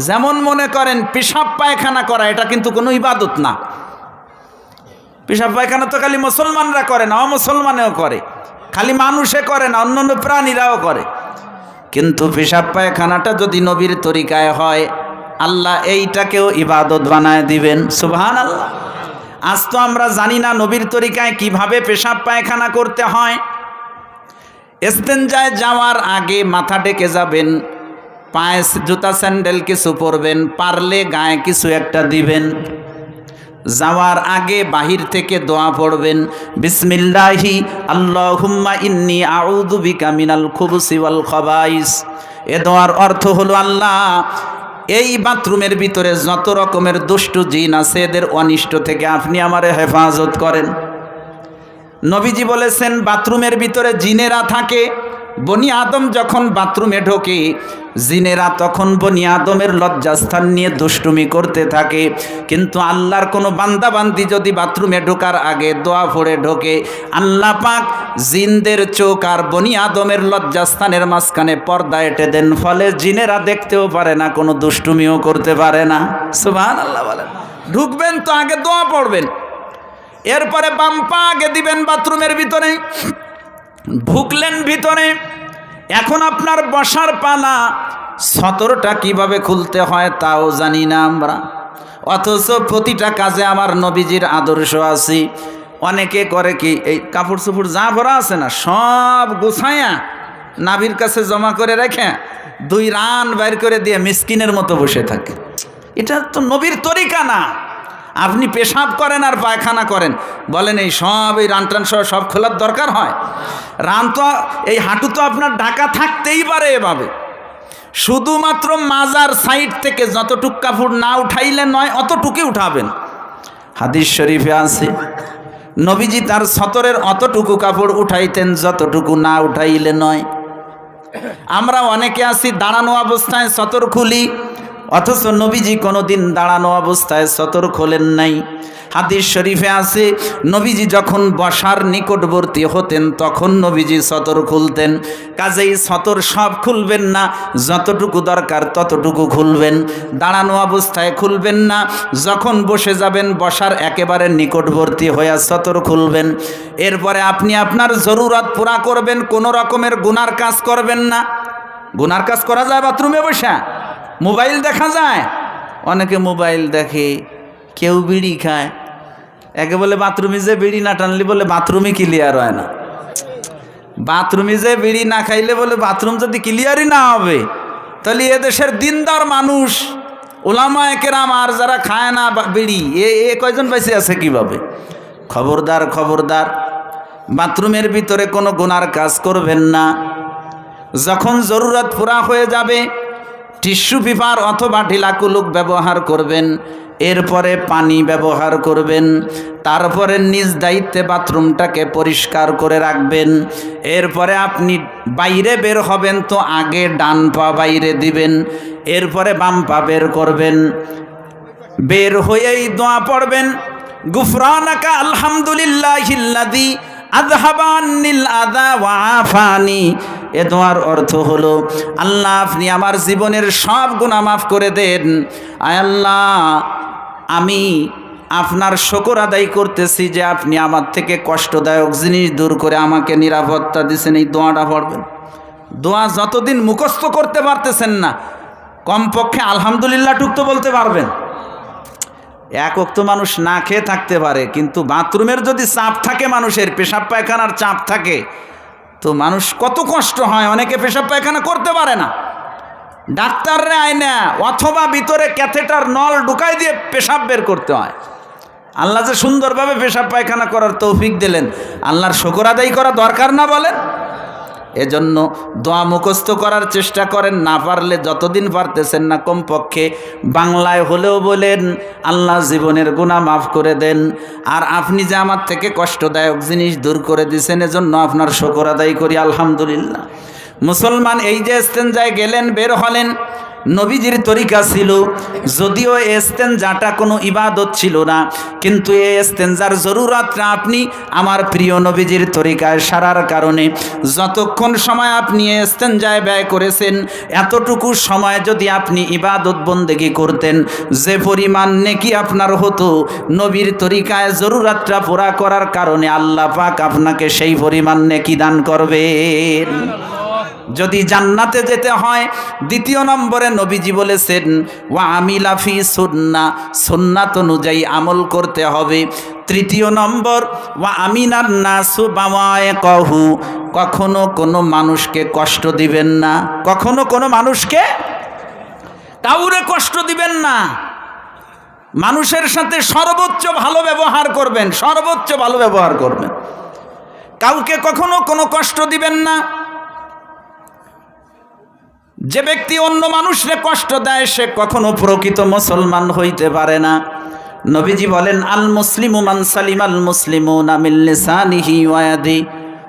যেমন মনে করেন পেশাব পায়খানা করা, এটা কিন্তু কোনো ইবাদত না। পেশাব পায়খানা তো খালি মুসলমানরা করে না, অমুসলমানেও করে, খালি মানুষে করে না, অন্যান্য প্রাণীরাও করে। কিন্তু পেশাব পায়খানাটা যদি নবীর তরিকায় হয়, আল্লাহ এইটাকেও ইবাদত বানায় দিবেন। সুবহানাল্লাহ। আজ তো আমরা জানি না নবীর তরিকায় কিভাবে পেশাব পায়খানা করতে হয়। ইস্তেঞ্জায় যাওয়ার আগে মাথা ঢেকে যাবেন, পায়ে জুতা স্যান্ডেল কিছু পরবেন, পারলে গায়ে কিছু একটা দিবেন। যাওয়ার আগে বাহির থেকে দোয়া পড়বেন, বিসমিল্লাহি আল্লাহুম্মা ইন্নী আউযু বিকা মিনাল খুবুসি ওয়াল খাবাইস। এ দোয়ার অর্থ হলো, আল্লাহ এই বাথরুমের ভিতরে যত রকমের দুষ্টু জিন আছে এদের অনিষ্ট থেকে আপনি আমারে হেফাজত করেন। নবীজি বলেছেন বাথরুমের ভিতরে জিনেরা থাকে। বনি আদম যখন বাথরুমে ঢোকে, জিনেরা তখন বনি আদমের লজ্জাস্থান নিয়ে দুষ্টুমি করতে থাকে। কিন্তু আল্লাহর কোনো বান্দাবান্দি যদি বাথরুমে ঢোকার আগে দোয়া পড়ে ঢোকে, আল্লাহ পাক জিনদের চোখ আর বনি আদমের লজ্জাস্থানের মাঝখানে পর্দা এঁটে দেন, ফলে জিনেরা দেখতেও পারে না, কোনো দুষ্টুমিও করতে পারে না। সুবহানাল্লাহ বলেন। ঢুকবেন তো আগে দোয়া পড়বেন, এরপরে বাম পা আগে দিবেন বাথরুমের ভিতরে, ঢুকলেন ভিতরে। এখন আপনার বসার পালা, সতরটা কিভাবে খুলতে হয় তাও জানি না আমরা, অথচ প্রতিটা কাজে আমার নবীজির আদর্শ আছে। অনেকে করে কি, এই কাপড় চোপড় যা ভরা আছে না সব গুছাইয়া নাভির কাছে জমা করে রেখে 2 রান বাইর করে দিয়ে মিসকিনের মতো বসে থাকে। এটা তো নবীর তরিকা না। আপনি পেশাব করেন আর পায়খানা করেন, বলেন এই সব এই রান টান সব খোলার দরকার হয়? রান তো এই হাঁটু তো আপনার ঢাকা থাকতেই পারে এভাবে। শুধুমাত্র মাজার সাইড থেকে যতটুক কাপড় না উঠাইলে নয় অতটুকুই উঠাবেন। হাদিস শরীফে আছে নবীজি তার সতরের অতটুকু কাপড় উঠাইতেন যতটুকু না উঠাইলে নয়। আমরা অনেকে আছি দাঁড়ানো অবস্থায় সতর খুলি, অথচ নবীজি কোনোদিন দাঁড়ানো অবস্থায় সতর খোলেন নাই। হাদিস শরীফে আছে নবীজি যখন বসার নিকটবর্তী হতেন তখন নবীজি সতর খুলতেন। কাজেই সতর সব খুলবেন না, যতটুকু দরকার ততটুকু খুলবেন। দাঁড়ানো অবস্থায় খুলবেন না, যখন বসে যাবেন বসার একেবারে নিকটবর্তী হয়ে সতর খুলবেন। এরপরে আপনি আপনার জরুরত পুরা করবেন, কোনো রকমের গুনার কাজ করবেন না। গুনার কাজ করা যায় বাথরুমে বসে? মোবাইল দেখা যায়, অনেকে মোবাইল দেখে, কেউ বিড়ি খায়। একে বলে বাথরুমে যে বিড়ি না টানলে বলে বাথরুমই ক্লিয়ার হয় না। বাথরুমে যে বিড়ি না খাইলে বলে বাথরুম যদি ক্লিয়ারই না হবে, তাহলে এদেশের দিনদার মানুষ ওলামায়ে কেরাম আর যারা খায় না বিড়ি, এ কয়জন বেঁচে আছে কিভাবে? খবরদার খবরদার, বাথরুমের ভিতরে কোনো গুনার কাজ করবেন না। যখন জরুরত পুরা হয়ে যাবে টিস্যু পেপার অথবা ঢিলা কুলুক ব্যবহার করবেন, এরপরে পানি ব্যবহার করবেন, তারপরে নিজ দায়িত্বে বাথরুমটাকে পরিষ্কার করে রাখবেন। এরপরে আপনি বাইরে বের হবেন তো আগে ডান পা বাইরে দিবেন, এরপরে বাম পা বের করবেন। বের হয়েই দোয়া পড়বেন, গুফরানাকা আলহামদুলিল্লাহিল্লাযী আযহাবা আন্নিল আযা ওয়া আফানি। এ দোয়ার অর্থ হলো, আল্লাহ আপনি আমার জীবনের সব গুনাহ মাফ করে দেন। আয় আল্লাহ, আমি আপনার শুকর আদায় করতেছি যে আপনি আমার থেকে কষ্টদায়ক জিনিস দূর করে আমাকে নিরাপত্তা দিয়েছেন। এই দোয়াটা পড়বেন। দোয়া যতদিন মুখস্থ করতে পারতেছেন না, কমপক্ষে আলহামদুলিল্লাহ টুক তো বলতে পারবেন। এক ওয়াক্ত মানুষ না খেয়ে থাকতে পারে, কিন্তু বাথরুমের যদি চাপ থাকে, মানুষের পেশাব পায়খানার চাপ থাকে, তো তো মানুষ কত কষ্ট হয়, অনেকে পেশাব পায়খানা করতে পারে না, ডাক্তাররা আয় না, অথবা ভিতরে ক্যাথেটার নল ঢুকাই দিয়ে পেশাব বের করতে হয়। আল্লাহ যে সুন্দরভাবে পেশাব পায়খানা করার তৌফিক দিলেন, আল্লাহর শুকর আদায় করা দরকার না বলেন? এজন্য দোয়া মুখস্থ করার চেষ্টা করেন, না পারলে যতদিন পারতেছেন না কমপক্ষে বাংলায় হলেও বলেন আল্লাহ জীবনের গুনাহ মাফ করে দেন, আর আপনি যে আমার থেকে কষ্টদায়ক জিনিস দূর করে দিয়েছেন এজন্য আপনার শুকর আদায় করি আলহামদুলিল্লাহ। মুসলমান এই যে ইস্তেনজায় গেলেন, বের হলেন, নবীজির তরিকা ছিল, যদিও ইস্তেনজাটা কোনো ইবাদত ছিল না, কিন্তু এই ইস্তেনজার জরুরতটা আপনি আমার প্রিয় নবীজির তরিকায় সারার কারণে যতক্ষণ সময় আপনি ইস্তেনজায় ব্যয় করেছেন, এতটুকু সময় যদি আপনি ইবাদত বন্দেগী করতেন, যে পরিমাণ নেকি আপনার হতো, নবীর তরিকায় জরুরতটা পুরা করার কারণে আল্লাহ পাক আপনাকে সেই পরিমাণ নেকি দান করবেন। যদি জান্নাতে যেতে হয়, দ্বিতীয় নম্বরে নবীজি বলেছেন ওয়া আমিলা ফি সুন্নাহ, সুন্নাত অনুযায়ী আমল করতে হবে। তৃতীয় নম্বর ওয়া আমিনান নাসু বাওয়ায়কাহু, কখনো কোনো মানুষকে কষ্ট দিবেন না, কখনো কোনো মানুষকে কাউরে কষ্ট দিবেন না, মানুষের সাথে সর্বোচ্চ ভালো ব্যবহার করবেন, সর্বোচ্চ ভালো ব্যবহার করবেন, কাউকে কখনো কোনো কষ্ট দিবেন না। যে ব্যক্তি অন্য মানুষকে কষ্ট দেয় সে কখনো প্রকৃত মুসলমান হইতে পারে না। নবীজি বলেন আল মুসলিমু মান সালিমাল মুসলিমুনা মিন লিসানিহি ওয়া ইয়াদি,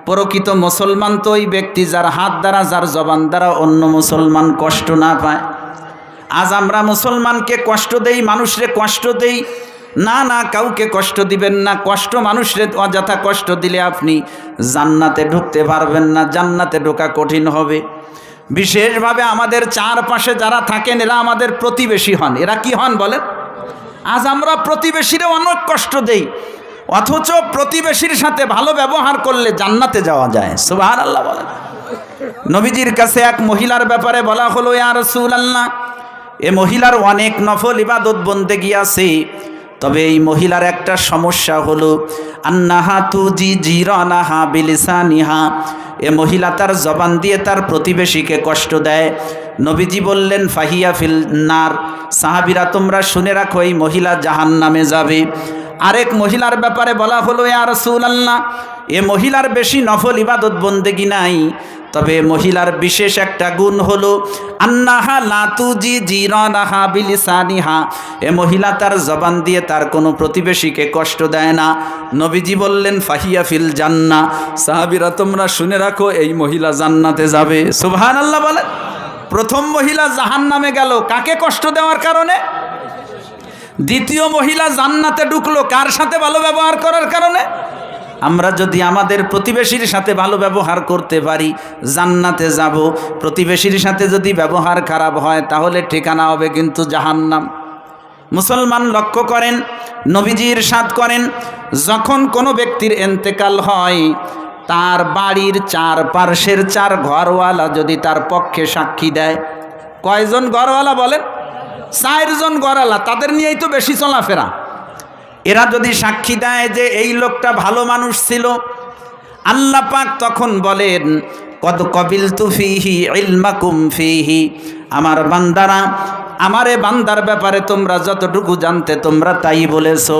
প্রকৃত মুসলমান তো ওই ব্যক্তি যার হাত দ্বারা, যার জবান দ্বারা অন্য মুসলমান কষ্ট না পায়। আজ আমরা মুসলমানকে কষ্ট দেই, মানুষরে কষ্ট দেই, না না, কাউকে কষ্ট দিবেন না। কষ্ট মানুষরে অযথা কষ্ট দিলে আপনি জান্নাতে ঢুকতে পারবেন না, জান্নাতে ঢোকা কঠিন হবে। বিশেষভাবে আমাদের চারপাশে যারা থাকেন এরা আমাদের প্রতিবেশী হন। এরা কি হন বলেন? আজ আমরা প্রতিবেশীরা অনেক কষ্ট দেই, অথচ প্রতিবেশীর সাথে ভালো ব্যবহার করলে জান্নাতে যাওয়া যায়। সুবহানাল্লাহ বলেন। নবীজির কাছে এক মহিলার ব্যাপারে বলা হলো, ইয়া রাসূলুল্লাহ, এ মহিলার অনেক নফল ইবাদত বন্দেগী আছে, তবে এই মহিলার একটা সমস্যা হলো আন্নাহা তুজি জিরানাহা বিলিসানিহা, এ মহিলা তার জবান দিয়ে তার প্রতিবেশীকে কষ্ট দেয়। নবীজি বললেন ফাহিয়া ফিল নার, সাহাবীরা তোমরা শুনে রাখো এই মহিলা জাহান্নামে যাবে। আরেক মহিলার ব্যাপারে বলা হলো, ইয়া রাসূলুল্লাহ, এ মহিলার বেশি নফল ইবাদত বন্দেগী নাই, তবে মহিলার বিশেষ একটা গুণ হলো আন্নাহা লা তুজি জিরানাহা বিলিসানিহা, এ মহিলা তার জবান দিয়ে তার কোনো প্রতিবেশীকে কষ্ট দেয় না। নবীজি বললেন ফাহিয়া ফিল জান্নাহ, সাহাবীরা তোমরা শুনে রাখো এই মহিলা জান্নাতে যাবে। সুবহানাল্লাহ বলেন। প্রথম মহিলা জাহান্নামে গেল কাকে কষ্ট দেওয়ার কারণে, দ্বিতীয় মহিলা জান্নাতে ঢুকলো কার সাথে ভালো ব্যবহার করার কারণে। আমরা যদি আমাদের প্রতিবেশীর সাথে ভালো ব্যবহার করতে পারি জান্নাতে যাব, প্রতিবেশীর সাথে যদি ব্যবহার খারাপ হয় তাহলে ঠিকানা হবে কিন্তু জাহান্নাম। মুসলমান লক্ষ্য করেন, নবীজি ইরশাদ করেন যখন কোনো ব্যক্তির ইন্তেকাল হয়, তার বাড়ির চার পার্শ্বের চার ঘরওয়ালা যদি তার পক্ষে সাক্ষী দেয়, কয়জন ঘরওয়ালা বলেন? 4 জন ঘরওয়ালা, তাদের নিয়েই তো বেশি চলাফেরা। এরা যদি সাক্ষী দেয় যে এই লোকটা ভালো মানুষ ছিল, আল্লাহ পাক তখন বলেন কদ কবিলতু ফিহি ইলমাকুম ফিহি, আমার বান্দারা, আমারে বান্দার ব্যাপারে তোমরা যতটুকু জানতে তোমরা তাই বলেছো।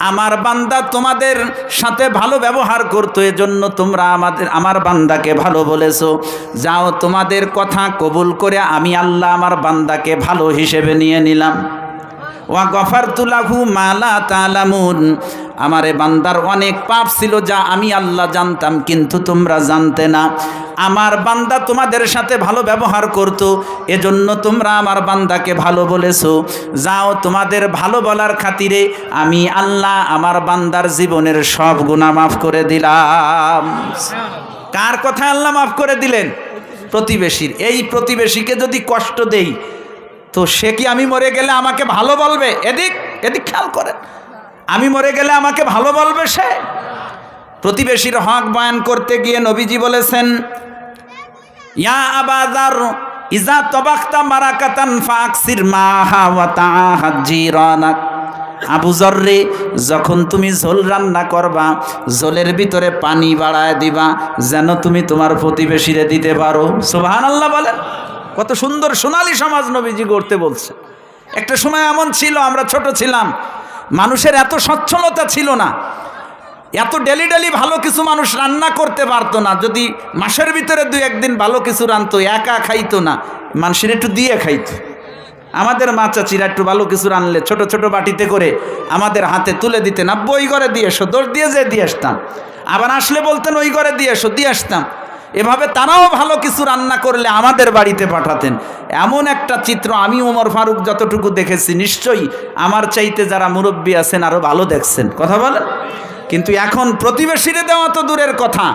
আমার বান্দা তোমাদের সাথে ভালো ব্যবহার করতো, এজন্য তোমরা আমার বান্দাকে ভালো বলেছো। যাও, তোমাদের কথা কবুল করে আমি আল্লাহ আমার বান্দাকে ভালো হিসেবে নিয়ে নিলাম। ওয়া গফারতু লাহু মা লা তা'লামুন, আমারে বান্দার অনেক পাপ ছিল যা আমি আল্লাহ জানতাম কিন্তু তোমরা জানতে না। আমার বান্দা তোমাদের সাথে ভালো ব্যবহার করত, এজন্য তোমরা আমার বান্দাকে ভালো বলেছো। যাও, তোমাদের ভালো বলার খাতিরে আমি আল্লাহ আমার বান্দার জীবনের সব গুনাহ মাফ করে দিলাম। কার কথা আল্লাহ মাফ করে দিলেন? প্রতিবেশীর। এই প্রতিবেশীকে যদি কষ্ট দেই তো সে কি আমি মরে গেলে আমাকে ভালো বলবে? এদিক এদিক খেয়াল করেন, আমি মরে গেলে আমাকে ভালো বলবে সে? প্রতিবেশীর হক বয়ান করতে গিয়ে নবীজি বলেছেন ইয়া আবা যার ইজা তাবাক্তা মারাকাতান ফাকসির মাহা ওয়া তাআহাদ জিরানাক, আবু যর রে, যখন তুমি ঝোল রান্না করবা ঝোলের ভিতরে পানি বাড়ায় দিবা যেন তুমি তোমার প্রতিবেশীরে দিতে পারো। সুবহানাল্লাহ বলেন। কত সুন্দর সোনালী সমাজ নবীজি গড়তে বলছে। একটা সময় এমন ছিল, আমরা ছোট ছিলাম, মানুষের এত সচ্ছলতা ছিল না, এত ডেলি ডেলি ভালো কিছু মানুষ রান্না করতে পারতো না। যদি মাসের ভিতরে 2-1 দিন ভালো কিছু রানতো, একা খাইতো না, মানুষের একটু দিয়ে খাইতো। আমাদের মা চাচিরা একটু ভালো কিছু রানলে ছোট ছোট বাটিতে করে আমাদের হাতে তুলে দিতেন, আব্বু ওই ঘরে দিয়ে এসো, দৌড় দিয়ে যেয়ে দিয়ে আসতাম। আবার আসলে বলতেন ওই ঘরে দিয়ে এসো, দিয়ে আসতাম। এভাবে তারাও ভালো কিছু রান্না করলে আমাদের বাড়িতে পাঠাতেন। এমন একটা চিত্র আমি ওমর ফারুক যতটুকু দেখেছি, নিশ্চয়ই আমার চাইতে যারা মুরব্বী আছেন আরও ভালো দেখছেন। কথা বলেন। কিন্তু এখন প্রতিবেশীরে দেওয়া তো দূরের কথা,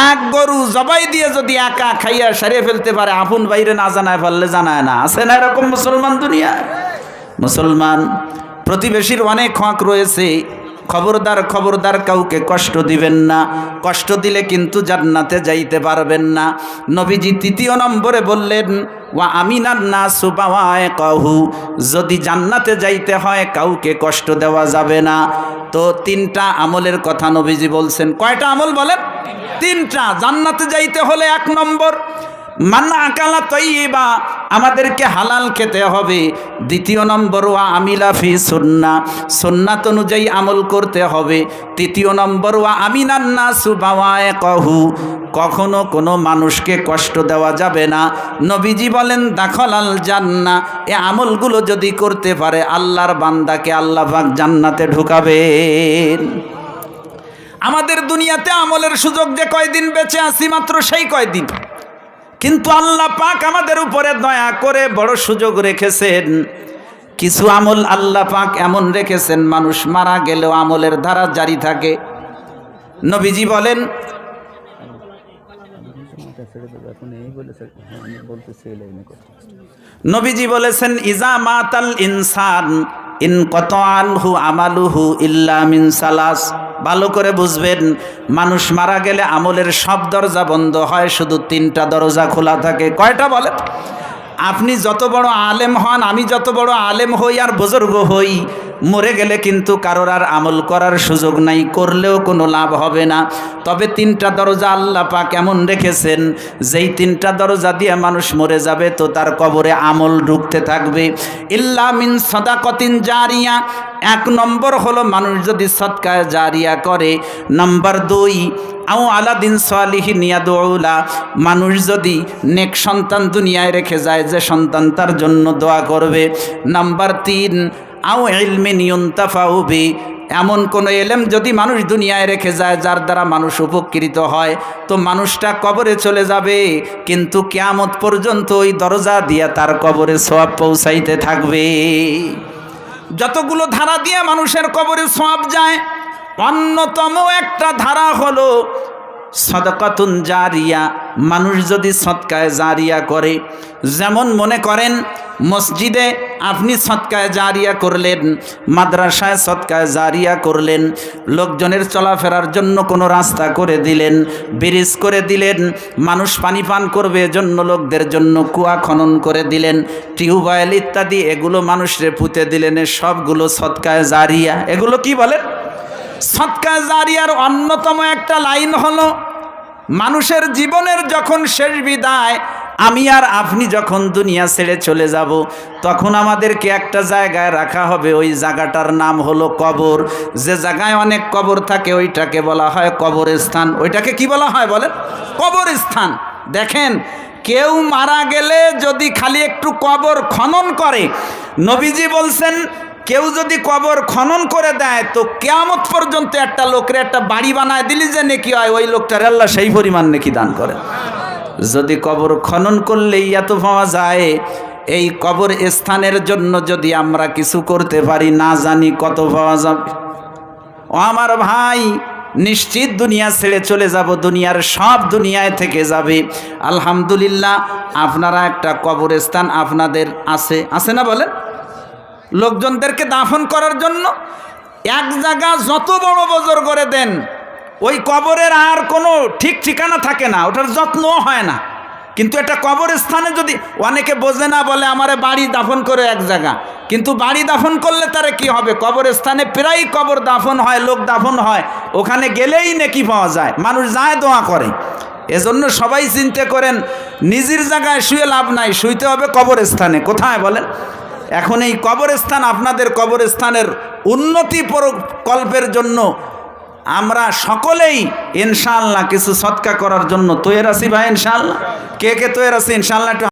এক গরু জবাই দিয়ে যদি একা খাইয়া সারিয়ে ফেলতে পারে, আপন বাইরে না জানায় ফেললে জানায় না। আছে না এরকম মুসলমান দুনিয়ায়? মুসলমান প্রতিবেশীর অনেক হক রয়েছে। খবরদার খবরদার কাউকে কষ্ট দিবেন না, কষ্ট দিলে কিন্তু জান্নাতে যাইতে পারবেন না। নবীজি 3 নম্বরে বললেন ওয়া আমিনান নাসু বাওয়াইকাহু, যদি জান্নাতে যাইতে হয় কাউকে কষ্ট দেওয়া যাবে না। তো 3টা আমলের কথা নবীজি বলছেন। কয়টা আমল বলেন? 3টা। জান্নাতে যাইতে হলে 1 নম্বর মান আকালা তৈবা, আমাদেরকে হালাল খেতে হবে। 2 নম্বর ওয়া আমিলা ফি সুন্নাহ, সুন্নাত অনুযায়ী আমল করতে হবে। 3 নম্বর ওয়া আমিনান নাসু বাওয়াইকাহু, কখনো কোনো মানুষকে কষ্ট দেওয়া যাবে না। নবীজি বলেন দাখালাল জান্নাহ, এই আমলগুলো যদি করতে পারে আল্লাহর বান্দাকে আল্লাহ পাক জান্নাতে ঢুকাবেন। আমাদের দুনিয়াতে আমলের সুযোগ যে কয়দিন বেঁচে আছি মাত্র সেই কয়দিন, কিন্তু আল্লাহ পাক আমাদের উপরে দয়া করে বড় সুযোগ রেখেছেন। কিছু আমল আল্লাহ পাক এমন রেখেছেন মানুষ মারা গেলেও আমলের ধারা জারি থাকে। নবীজি বলেন নবীজি বলেছেন ইজা মাতাল ইনসান ইনকাতা আনহু আমালুহু ইল্লা মিন সালাস। ভালো করে বুঝবেন, মানুষ মারা গেলে আমলের সব দরজা বন্ধ হয়, শুধু 3টা দরজা খোলা থাকে। কয়টা বলেন? আপনি যত বড় আলেম হন, আমি যত বড় আলেম হই আর বুজুর্গ হই, মরে গেলে কিন্তু কারোর আর আমল করার সুযোগ নাই, করলেও কোনো লাভ হবে না। তবে 3টা দরজা আল্লাহ পাক এমন রেখেছেন, যেই 3টা দরজা দিয়ে মানুষ মরে যাবে তো তার কবরে আমল ঢুকতে থাকবে। ইল্লা মিন সাদাকাতিন জারিয়া, 1 নম্বর হলো মানুষ যদি সদকায়ে জারিয়া করে। নাম্বার 2 আও আলাদিন সালিহিন ইয়াদউলা, মানুষ যদি নেক সন্তান দুনিয়ায় রেখে যায় যে সন্তান তার জন্য দোয়া করবে। নাম্বার 3 আও ইলমিন ইউনতাফাউ বি, এমন কোনো এলেম যদি মানুষ দুনিয়ায় রেখে যায় যার দ্বারা মানুষ উপকৃত হয়, তো মানুষটা কবরে চলে যাবে, কিন্তু কিয়ামত পর্যন্ত ওই দরজা দিয়ে তার কবরে সওয়াব পৌঁছাইতে থাকবে। যতগুলো ধারা দিয়ে মানুষের কবরে সওয়াব যায়, অন্যতম একটা ধারা হলো সাদাকাতুন জারিয়া। মানুষ যদি সদকায়ে জারিয়া করে, যেমন মনে করেন মসজিদে আপনি সদকায়ে জারিয়া করলেন, মাদ্রাসায় সদকায়ে জারিয়া করলেন, লোকজনের চলাফেরার জন্য কোনো রাস্তা করে দিলেন, ব্রিজ করে দিলেন, মানুষ পানি পান করবে এজন্য লোকদের জন্য কুয়া খনন করে দিলেন, টিউবওয়েল ইত্যাদি এগুলো মানুষরে পুঁতে দিলেন, সবগুলো সদকায়ে জারিয়া। এগুলো কি বলেন? সদকায়ে জারিয়ার অন্যতম একটা লাইন হলো মানুষের জীবনের যখন শেষ বিদায়, আমি আর আপনি যখন দুনিয়া ছেড়ে চলে যাব, তখন আমাদেরকে একটা জায়গায় রাখা হবে। ওই জায়গাটার নাম হলো কবর। যে জায়গায় অনেক কবর থাকে ওইটাকে বলা হয় কবরস্থান। ওইটাকে কি বলা হয় বলেন? কবরস্থান। দেখেন, কেউ মারা গেলে যদি খালি একটু কবর খনন করে, নবীজি বলছেন কেউ যদি কবর খনন করে দেয় তো কিয়ামত পর্যন্ত একটা লোকের একটা বাড়ি বানায় দিলি যে নেকি হয়, ওই লোকটার আল্লাহ সেই পরিমাণ নেকি দান করে। যদি কবর খনন করলেই এত পাওয়া যায়, এই কবর স্থানের জন্য যদি আমরা কিছু করতে পারি, না জানি কত পাওয়া যাবে। ও আমার ভাই, নিশ্চিত দুনিয়া ছেড়ে চলে যাব, দুনিয়ার সব দুনিয়ায় থেকে যাবে। আলহামদুলিল্লাহ, আপনারা একটা কবরস্থান আপনাদের আছে না বলেন? লোকজনদেরকে দাফন করার জন্য এক জায়গা যত বড় বজর করে দেন, ওই কবরের আর কোনো ঠিক ঠিকানা থাকে না, ওটার যত্নও হয় না। কিন্তু একটা কবরস্থানে যদি অনেকে বোঝে না, বলে আমারে বাড়ি দাফন করে এক জায়গা, কিন্তু বাড়ি দাফন করলে তারে কি হবে? কবরস্থানে প্রায় কবর দাফন হয়, লোক দাফন হয়, ওখানে গেলেই নেকি পাওয়া যায়, মানুষ যায় দোয়া করে। এজন্য সবাই চিন্তা করেন, নিজের জায়গায় শুয়ে লাভ নাই, শুইতে হবে কবরস্থানে। কোথায় বলেন? এখন এই কবরস্থান, আপনাদের কবরস্থানের উন্নতি প্রকল্পের জন্য আমরা সকলেই ইনশাআল্লাহ কিছু সদকা করার জন্য তৈরি আছি ভাই। ইনশাআল্লাহ কে কে তৈরি আছি? ইনশাআল্লাহ একটু